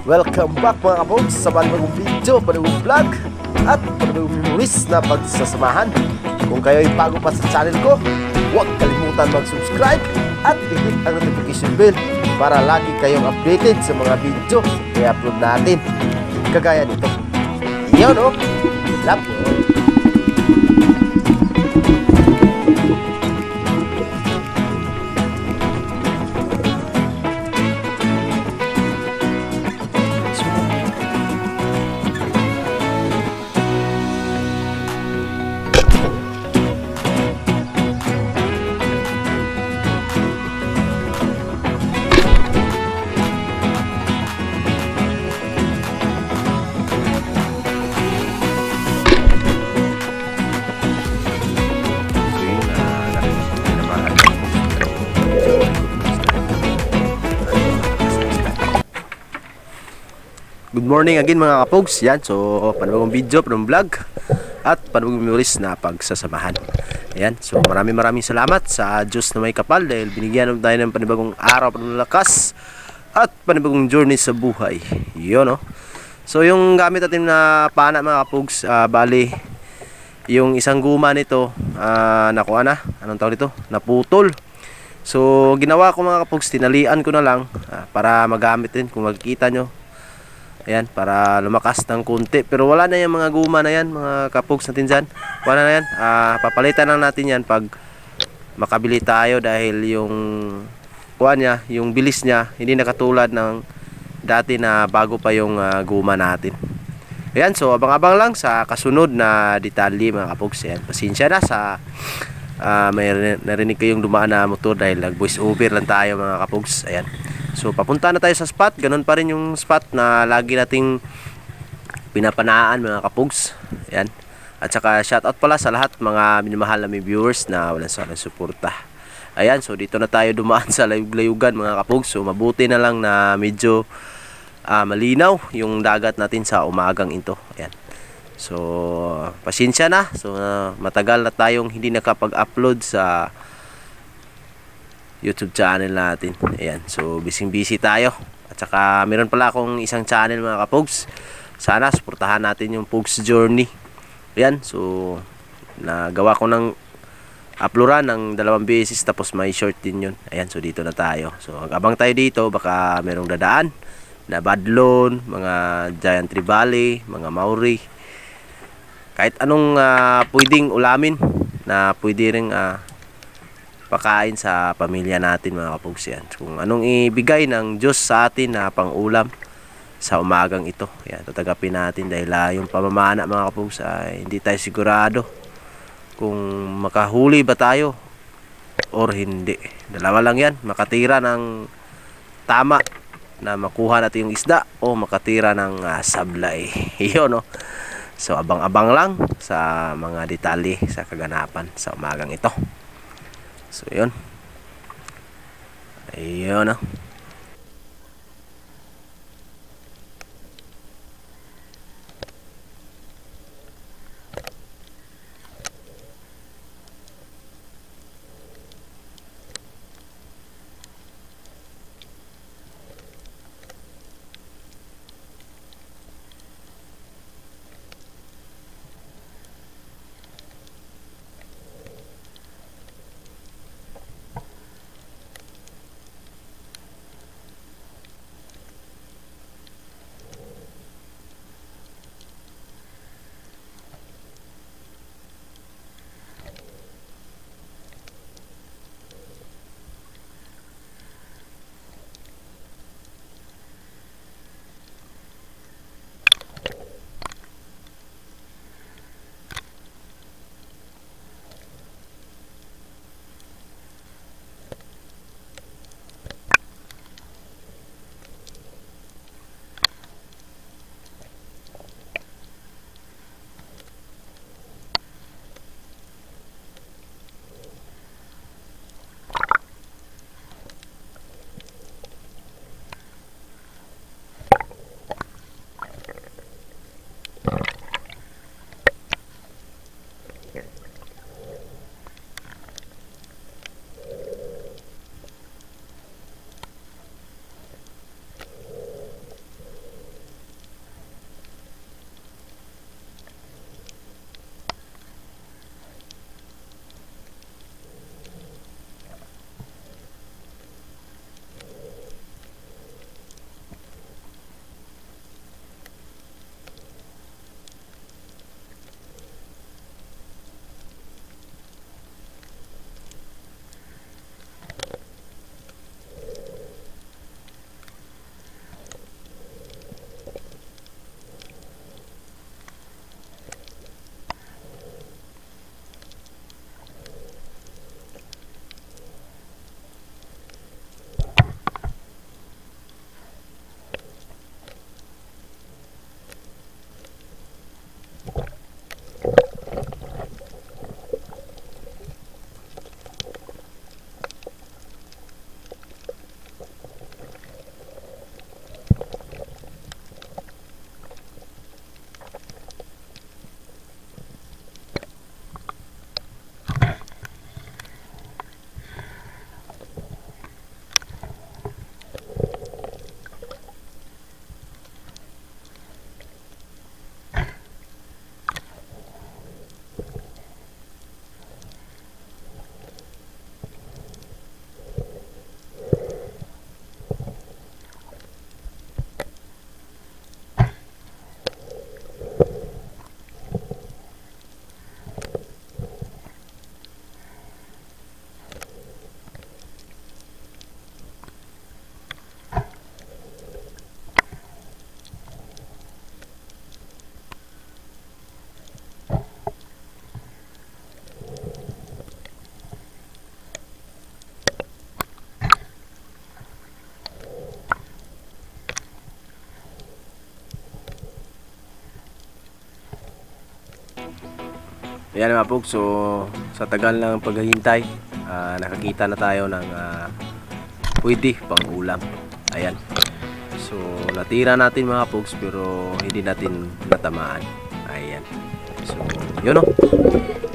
Welcome back mga kapogs sa panibagong video, panibagong vlog at panibagong memories na pagsasamahan. Kung kayo ay bago pa sa channel ko, huwag kalimutan mag-subscribe at i-hit ang notification bell para lagi kayong updated sa mga video na i-upload natin. Kagaya nito. Yun o, love you. Good morning again mga kapogs. Yan, so panibagong video, panibagong vlog at panibagong memories na pagsasamahan. Ayan, so maraming salamat sa Diyos na may kapal dahil binigyan tayo ng panibagong araw, panibagong lakas at panibagong journey sa buhay. Yun, no? So yung gamit natin na pana mga kapogs, bali yung isang guma nito nakuha na, anong tawag dito? Naputol. So ginawa ko mga kapogs, tinalian ko na lang para magamit din kung makikita nyo. Ayan, para lumakas ng kunti. Pero wala na yung mga guma na yan, mga kapogs natin dyan. Wala na yan. Papalitan lang natin yan pag makabili tayo dahil yung kuha niya, yung bilis niya, hindi nakatulad ng dati na bago pa yung guma natin. Ayan, so abang-abang lang sa kasunod na detalye mga kapogs. Ayan, pasensya na sa may narinig kayong dumaan na motor dahil nag-voice over lang tayo mga kapogs. Ayan. So papunta na tayo sa spot. Ganun pa rin yung spot na lagi nating pinapanaan mga kapogs. Ayan. At saka shoutout pala sa lahat mga minamahal na viewers na walang sawang suporta. Ayan, so dito na tayo dumaan sa layugan mga kapogs. So mabuti na lang na medyo malinaw yung dagat natin sa umagang ito. Ayan. So pasensya na. So matagal na tayong hindi nakapag-upload sa YouTube channel natin. Ayan, so busy tayo. At saka meron pala akong isang channel mga kapogs. Sana suportahan natin yung Pogs Journey. Ayan, so nagawa ko ng uploadan ng 2 beses tapos may short din yun. Ayan, so dito na tayo. So abang tayo dito, baka merong dadaan na badlon, mga giant trevally, mga mauri, kahit anong pwedeng ulamin na pwede ring pakain sa pamilya natin mga kapogs. Yan, kung anong ibigay ng Diyos sa atin na pang-ulam sa umagang ito, yan, tatagapin natin dahil yung pamamana mga kapogs ay hindi tayo sigurado kung makahuli ba tayo or hindi. Dalawa lang yan, makatira ng tama na makuha natin yung isda o makatira ng sablay. Yun, no? So abang-abang lang sa mga detalye sa kaganapan sa umagang ito. So yun. Ayun, no? Ayan mga pogs, so sa tagal ng paghihintay, nakakita na tayo ng pwede pang ulam. Ayan. So natira natin mga pogs pero hindi natin natamaan. Ayan. So yun o.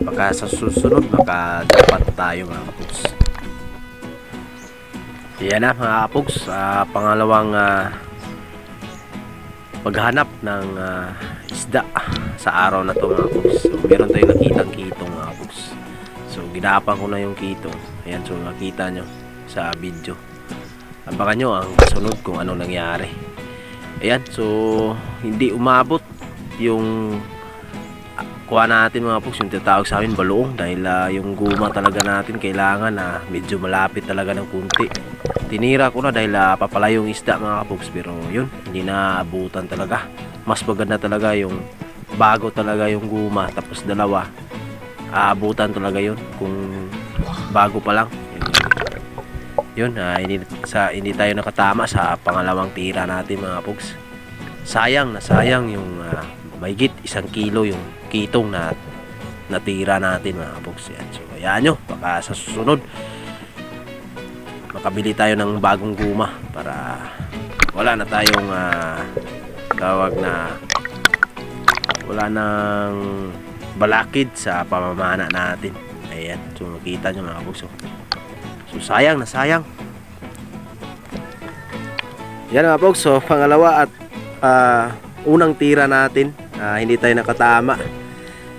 Baka sa susunod baka dapat tayo mga pogs. Ayan na mga pogs, pangalawang paghanap ng isda sa araw na to mga pogs. So meron tayong nakitang kitong mga pogs. So ginapan ko na yung kitong. Ayan, so nakita nyo sa video. Abangan nyo ang kasunod kung ano nangyari. Ayan, so hindi umabot yung kuha natin mga pogs, yung tinatawag sa amin baluong, dahil yung guma talaga natin kailangan na medyo malapit talaga ng kunti. Tinira ko na dahil papala yung isda mga pogs, pero yun, hindi na abutan talaga. Mas maganda talaga yung bago talaga yung guma, tapos dalawa aabutan talaga yun kung bago pa lang. Yun, hindi tayo nakatama sa pangalawang tira natin mga pogs. Sayang na sayang yung mahigit 1 kilo yung kitong na natira natin mga pogs. Yan. So ayan nyo, baka sa susunod makabili tayo ng bagong guma para wala na tayong tawag na wala nang balakid sa pamamana natin. Ayan, so makita nyo mga pogs. So sayang na sayang. Yan mga pogs, so pangalawa at unang tira natin, hindi tayo nakatama.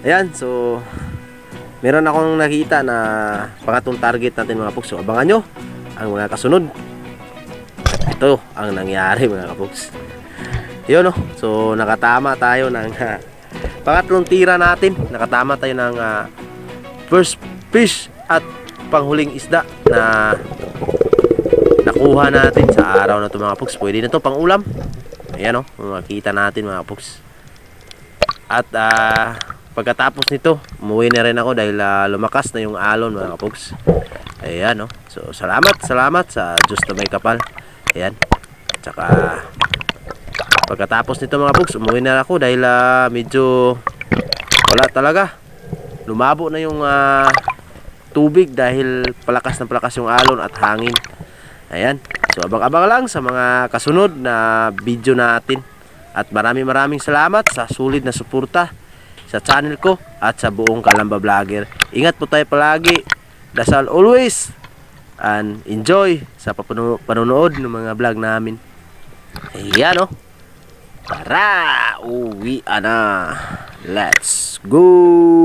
Ayan, so meron akong nakita na pangatong target natin mga pogs. So abangan nyo ang mga kasunod. Ito ang nangyari mga pogs. Yun, no? So nakatama tayo ng pangatlong tira natin. Nakatama tayo ng first fish at panghuling isda na nakuha natin sa araw na ito mga pogs. Pwede na ito pang ulam. Ayan, no? Makita natin mga pogs. At pagkatapos nito, umuwi na rin ako dahil lumakas na yung alon mga pogs. Ayan, no? So salamat sa Diyos na may kapal. Ayan. Tsaka pagkatapos nito mga pogs, umuwi na ako dahil medyo wala talaga. Lumabo na yung tubig dahil palakas yung alon at hangin. Ayan. So abang-abang lang sa mga kasunod na video natin. At maraming salamat sa sulit na suporta sa channel ko at sa buong Kalamba Vlogger. Ingat po tayo palagi. Dasal always. And enjoy sa panonood ng mga vlog namin. Ayan, no? Tara! Uwi na. Let's go!